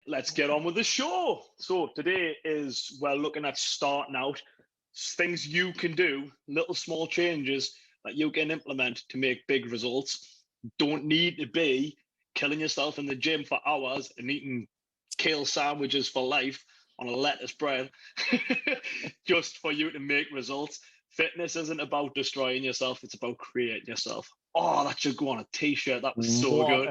Let's get on with the show. So today we're looking at starting out, things you can do, little small changes that you can implement to make big results. Don't need to be killing yourself in the gym for hours and eating kale sandwiches for life on a lettuce bread just for you to make results. Fitness isn't about destroying yourself, it's about creating yourself. Oh, that should go on a t-shirt. That was so good.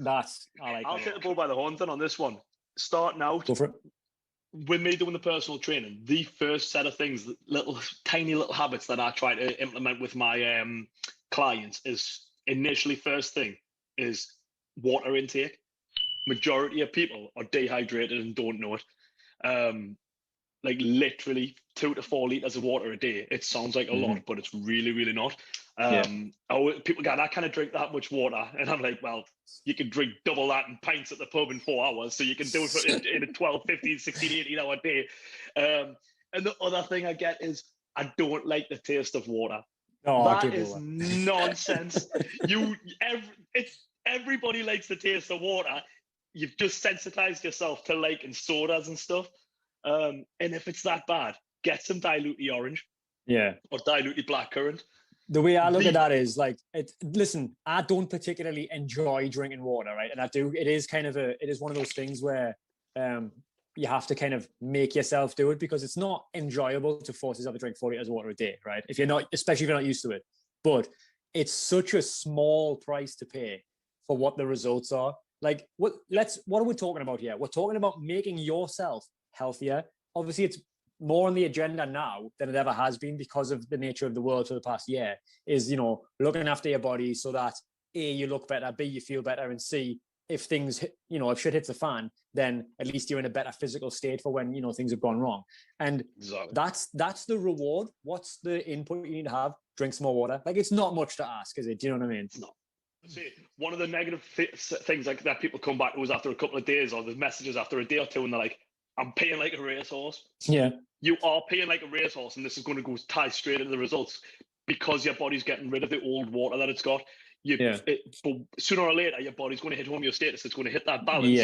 I'll take the bull by the horns then on this one. Starting out, go for it. With me doing the personal training, the first set of things, tiny little habits that I try to implement with my clients is initially, first thing is water intake. Majority of people are dehydrated and don't know it. Like literally 2 to 4 liters of water a day. It sounds like a lot, but it's really, really not. People go, I can't drink that much water. And I'm like, well, you can drink double that in pints at the pub in 4 hours. So you can do it in a 12, 15, 16, 18 hour day. And the other thing I get is I don't like the taste of water. That is nonsense. Everybody likes the taste of water. You've just sensitized yourself to liking sodas and stuff. And if it's that bad, get some diluted orange. Yeah. Or diluted blackcurrant. The way I look at that is like, listen, I don't particularly enjoy drinking water, right? And it is one of those things where you have to kind of make yourself do it because it's not enjoyable to force yourself to drink 40 liters of water a day, right? Especially if you're not used to it. But it's such a small price to pay for what the results are. Like, what are we talking about here? We're talking about making yourself healthier. Obviously, it's more on the agenda now than it ever has been because of the nature of the world for the past year, is, looking after your body so that A, you look better, B, you feel better, and C, if things, if shit hits the fan, then at least you're in a better physical state for when, things have gone wrong. And exactly. That's the reward. What's the input you need to have? Drink some more water. Like, it's not much to ask, is it? Do you know what I mean? No. See, one of the negative things like that people come back to us after a couple of days, or there's messages after a day or two, and they're like, I'm paying like a racehorse. Yeah. You are paying like a racehorse, and this is going to go tie straight into the results because your body's getting rid of the old water that it's got. But sooner or later, your body's going to hit homeostasis. It's going to hit that balance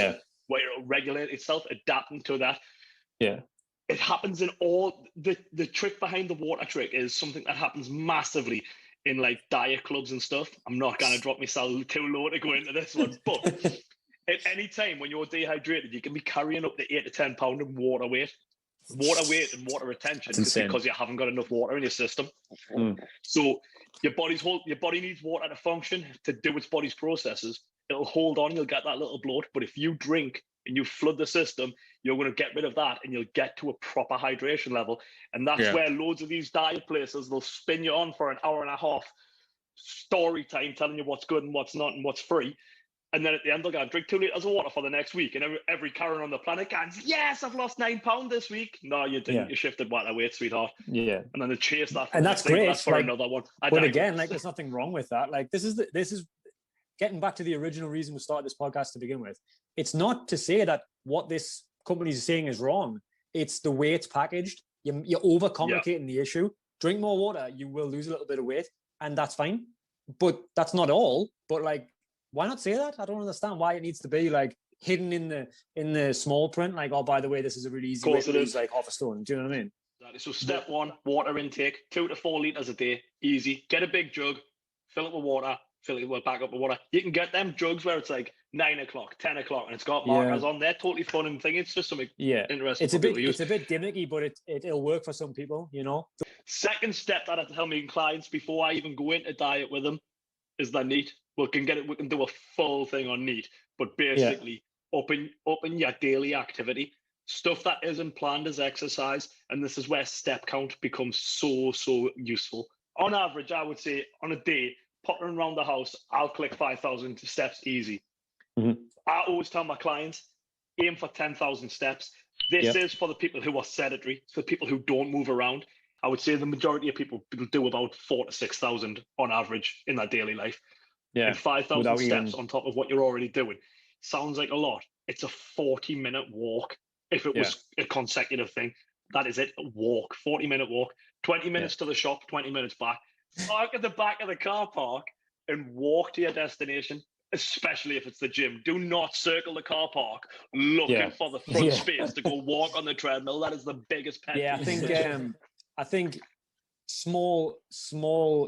where it'll regulate itself, adapting to that. Yeah. It happens in all the trick behind the water trick is something that happens massively in like diet clubs and stuff. I'm not going to drop myself too low to go into this one, but at any time when you're dehydrated, you can be carrying up to 8 to 10 pounds of water weight and water retention just because you haven't got enough water in your system. So your body needs water to function, to do its body's processes. It'll hold on, you'll get that little bloat. But if you drink and you flood the system, you're going to get rid of that and you'll get to a proper hydration level. And that's where loads of these diet places, they'll spin you on for an hour and a half story time telling you what's good and what's not and what's free. And then at the end, they'll go, drink 2 liters of water for the next week. And every Karen on the planet goes, yes, I've lost 9 pounds this week. No, you didn't. Yeah. You shifted water weight, sweetheart. Yeah. And then they chase that. And that's great. That's for another one. But again, there's nothing wrong with that. Like, this is getting back to the original reason we started this podcast to begin with. It's not to say that what this company is saying is wrong. It's the way it's packaged. You're overcomplicating the issue. Drink more water, you will lose a little bit of weight, and that's fine. But that's not all. But like, why not say that? I don't understand why it needs to be like hidden in the small print. Like, oh, by the way, this is a really easy way to lose like half a stone. Do you know what I mean? So step one, water intake, 2 to 4 liters a day, easy. Get a big jug, fill it with water, fill it back up with water. You can get them jugs where it's like 9 o'clock, 10 o'clock, and it's got markers on there. Totally fun and thing. It's just something interesting. It's a bit gimmicky, but it'll work for some people, Second step that I tell my clients before I even go into diet with them is their NEAT. We can do a full thing on NEAT, but basically up in your daily activity, stuff that isn't planned as exercise, and this is where step count becomes so useful. On average, I would say on a day, pottering around the house, I'll click 5,000 steps easy. Mm-hmm. I always tell my clients, aim for 10,000 steps. This is for the people who are sedentary, for people who don't move around. I would say the majority of people do about 4,000 to 6,000 on average in their daily life. Yeah, and 5,000 steps on top of what you're already doing. Sounds like a lot. It's a 40-minute walk. If it was a consecutive thing, that is it. A walk, 40-minute walk, 20 minutes to the shop, 20 minutes back. Park at the back of the car park and walk to your destination. especially if it's the gym. Do not circle the car park looking for the front space to go walk on the treadmill. That is the biggest pet peeve. I think small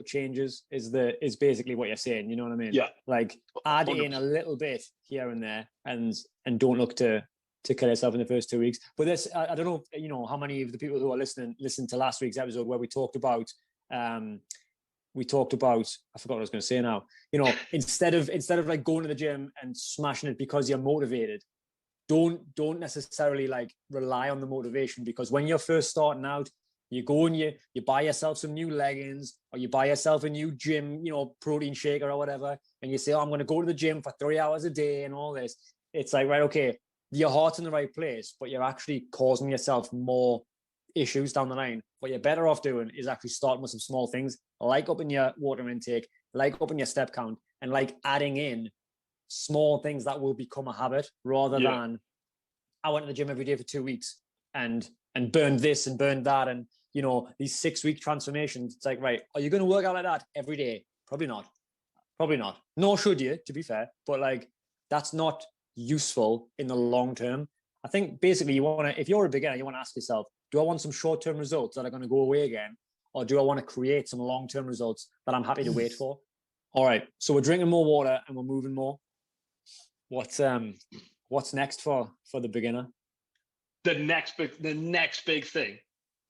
changes is basically what you're saying. You know what I mean? Yeah. Like add 100%. in a little bit here and there, and don't look to kill yourself in the first 2 weeks. But this, I don't know, how many of the people who are listened to last week's episode where we talked about. I forgot what I was going to say now. Instead of like going to the gym and smashing it because you're motivated, don't necessarily like rely on the motivation, because when you're first starting out, you go and you buy yourself some new leggings, or you buy yourself a new gym, protein shaker or whatever, and you say, oh, I'm going to go to the gym for 3 hours a day and all this. It's like, right, okay, your heart's in the right place, but you're actually causing yourself more issues down the line. What you're better off doing is actually starting with some small things, like upping your water intake, like upping your step count, and like adding in small things that will become a habit, rather than I went to the gym every day for 2 weeks and burned this and burned that, and these 6-week transformations. It's like, right, are you going to work out like that every day? Probably not. Nor should you, to be fair, but like that's not useful in the long term. I think basically if you're a beginner, you want to ask yourself, do I want some short-term results that are going to go away again? Or do I want to create some long-term results that I'm happy to wait for? All right, so we're drinking more water and we're moving more. What's next for the beginner? The next big thing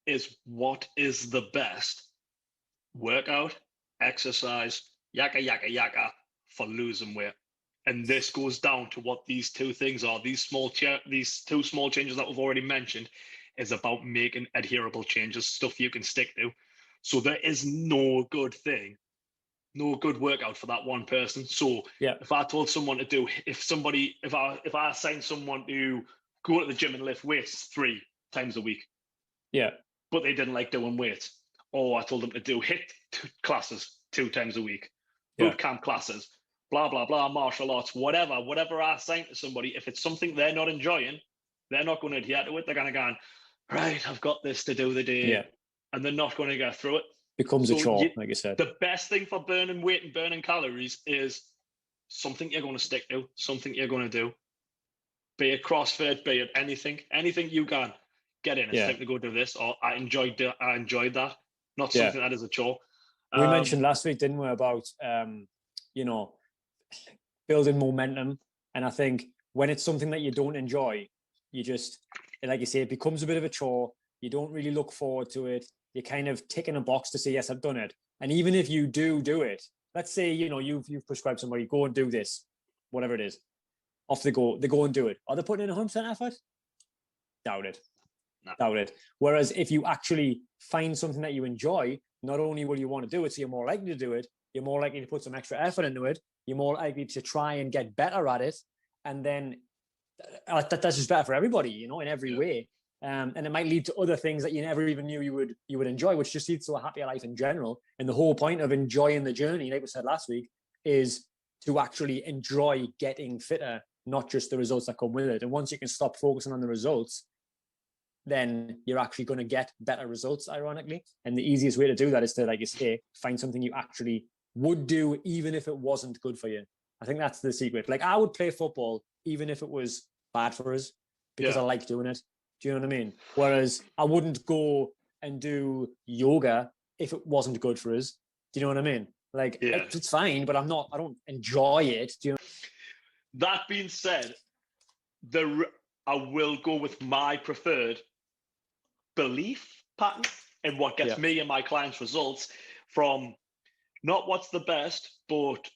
is, what is the best workout, exercise, yaka for losing weight? And this goes down to what these two things are. These two small changes that we've already mentioned is about making adherable changes, stuff you can stick to. So there is no good workout for that one person. So if I told someone to do, if I assigned someone to go to the gym and lift weights 3 times a week, but they didn't like doing weights, or I told them to do HIIT classes 2 times a week, boot camp classes, blah, blah, blah, martial arts, whatever I assign to somebody, if it's something they're not enjoying, they're not going to adhere to it. They're going to go, right, I've got this to do the day, and they're not going to get through it. Becomes a chore, like you said. The best thing for burning weight and burning calories is something you're going to stick to, something you're going to do. Be it CrossFit, be it anything you can get in. It's time to go do this, or I enjoyed that. Not something that is a chore. We mentioned last week, didn't we, about building momentum. And I think when it's something that you don't enjoy, you just, like you say, it becomes a bit of a chore. You don't really look forward to it. You're kind of ticking a box to say, yes, I've done it. And even if you do it, let's say, you've prescribed somebody, go and do this, whatever it is. Off they go and do it. Are they putting in 100% effort? Doubt it. No. Doubt it. Whereas if you actually find something that you enjoy, not only will you want to do it, so you're more likely to do it, you're more likely to put some extra effort into it, you're more likely to try and get better at it. And then that's just better for everybody, in every way. And it might lead to other things that you never even knew you would enjoy, which just leads to a happier life in general. And the whole point of enjoying the journey, like we said last week, is to actually enjoy getting fitter, not just the results that come with it. And once you can stop focusing on the results, then you're actually going to get better results, ironically. And the easiest way to do that is to, like you say, find something you actually would do, even if it wasn't good for you. I think that's the secret. Like, I would play football even if it was bad for us, because I like doing it. Do you know what I mean? Whereas I wouldn't go and do yoga if it wasn't good for us. Do you know what I mean? Like, it's fine, but I don't enjoy it. Do you know? That being said, I will go with my preferred belief pattern and what gets me and my clients results from not what's the best, but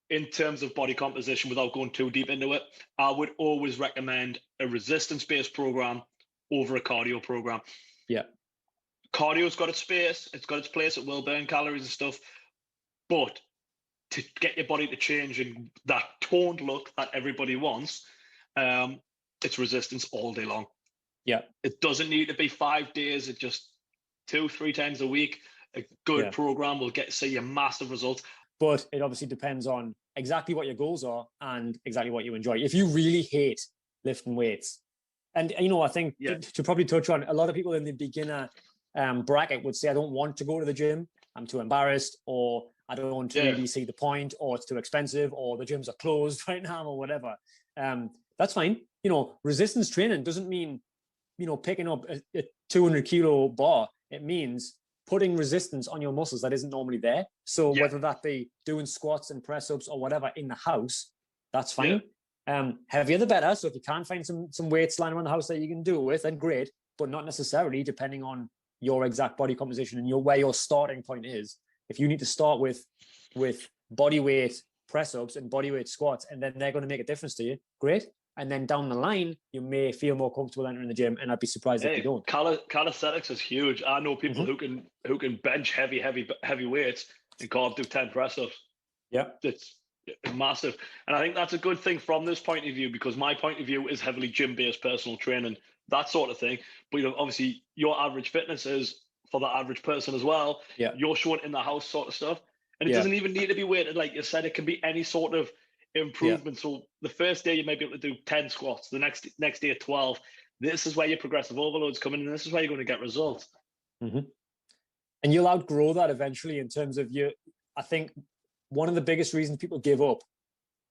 in terms of body composition, without going too deep into it, I would always recommend a resistance-based program over a cardio program. Yeah. Cardio's got its space, it's got its place, it will burn calories and stuff, but to get your body to change in that toned look that everybody wants, it's resistance all day long. Yeah. It doesn't need to be 5 days, it just 2-3 times a week. A good program will see you massive results. But it obviously depends on exactly what your goals are and exactly what you enjoy. If you really hate lifting weights, and I think to probably touch on, a lot of people in the beginner bracket would say, I don't want to go to the gym, I'm too embarrassed, or I don't Yeah. really see the point, or it's too expensive, or the gyms are closed right now, or whatever. That's fine. Resistance training doesn't mean, picking up a 200 kilo bar. It means putting resistance on your muscles that isn't normally there. So whether that be doing squats and press ups or whatever in the house, that's fine. Heavier the better. So if you can't find some weights lying around the house that you can do it with, then great. But not necessarily, depending on your exact body composition and where your starting point is. If you need to start with body weight press ups and body weight squats, and then they're going to make a difference to you, great. And then down the line, you may feel more comfortable entering the gym, and I'd be surprised if you don't. Calisthenics is huge. I know people who can bench heavy weights and can't do 10 press ups. Yeah, it's massive, and I think that's a good thing from this point of view, because my point of view is heavily gym-based personal training, that sort of thing. But obviously, your average fitness is for the average person as well. Yeah, you're showing in the house sort of stuff, and it doesn't even need to be weighted, like you said. It can be any sort of improvement. So the first day you might be able to do 10 squats, the next day 12. This is where your progressive overloads come in, and this is where you're going to get results. And you'll outgrow that eventually. In terms of I think one of the biggest reasons people give up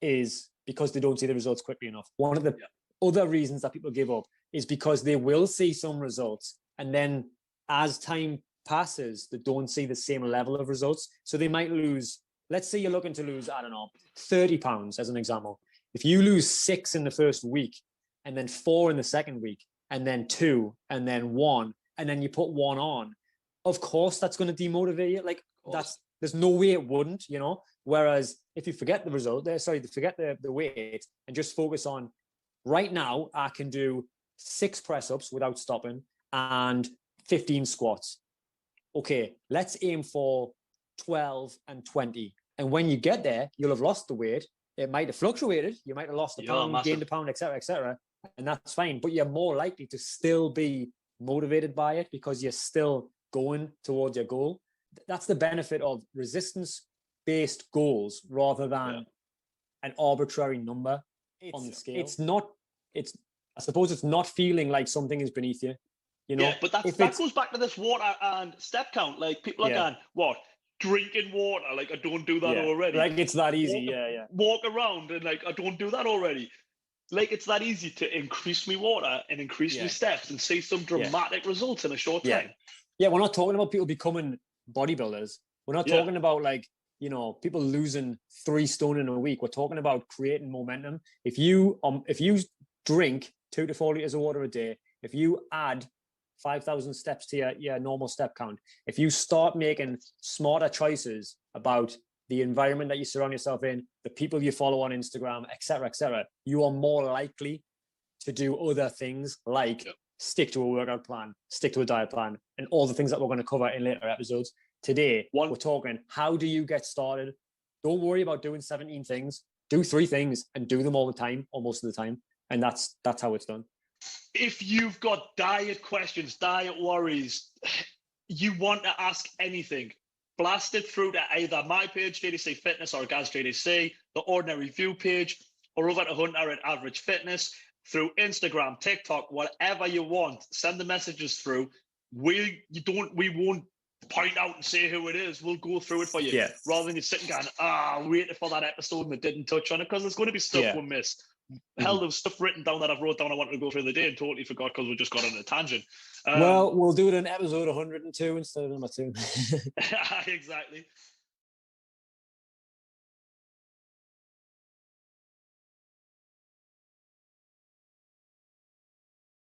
is because they don't see the results quickly enough. One of the other reasons that people give up is because they will see some results, and then as time passes, they don't see the same level of results. So they might lose. Let's say you're looking to lose, I don't know, 30 pounds as an example. If you lose 6 in the first week, and then 4 in the second week, and then 2, and then 1, and then you put 1 on, of course that's going to demotivate you. Like, there's no way it wouldn't, Whereas if you forget the result, forget the weight and just focus on, right now, I can do 6 press-ups without stopping and 15 squats. Okay, let's aim for 12 and 20. And when you get there, you'll have lost the weight. It might have fluctuated. You might have lost a pound, gained a pound, etc., and that's fine. But you're more likely to still be motivated by it because you're still going towards your goal. That's the benefit of resistance-based goals rather than an arbitrary number on the scale. I suppose it's not feeling like something is beneath you. Yeah, but that goes back to this water and step count. Like, people are going, what? Drinking water, like, I don't do that already. Like, it's that easy. Walk around and, like, I don't do that already. Like, it's that easy to increase me water and increase me steps and see some dramatic results in a short time. Yeah, we're not talking about people becoming bodybuilders. We're not talking about, like, people losing 3 stone in a week. We're talking about creating momentum. If you drink 2 to 4 liters of water a day, if you add 5,000 steps to your normal step count, if you start making smarter choices about the environment that you surround yourself in, the people you follow on Instagram, etc., you are more likely to do other things like stick to a workout plan, stick to a diet plan, and all the things that we're going to cover in later episodes. Today, we're talking, how do you get started? Don't worry about doing 17 things. Do 3 things and do them all the time, or most of the time. And that's how it's done. If you've got diet questions, diet worries, you want to ask anything, blast it through to either my page, JDC Fitness, or Gaz JDC, the Ordinary View page, or over to Hunter at Average Fitness, through Instagram, TikTok, whatever you want. Send the messages through. We won't point out and say who it is. We'll go through it for you, rather than you sitting going, waiting for that episode and they didn't touch on it, because there's going to be stuff we miss. Hell, there was stuff written down that I've wrote down I wanted to go through the day and totally forgot because we just got on a tangent. Well, we'll do it in episode 102 instead of number 2. Exactly.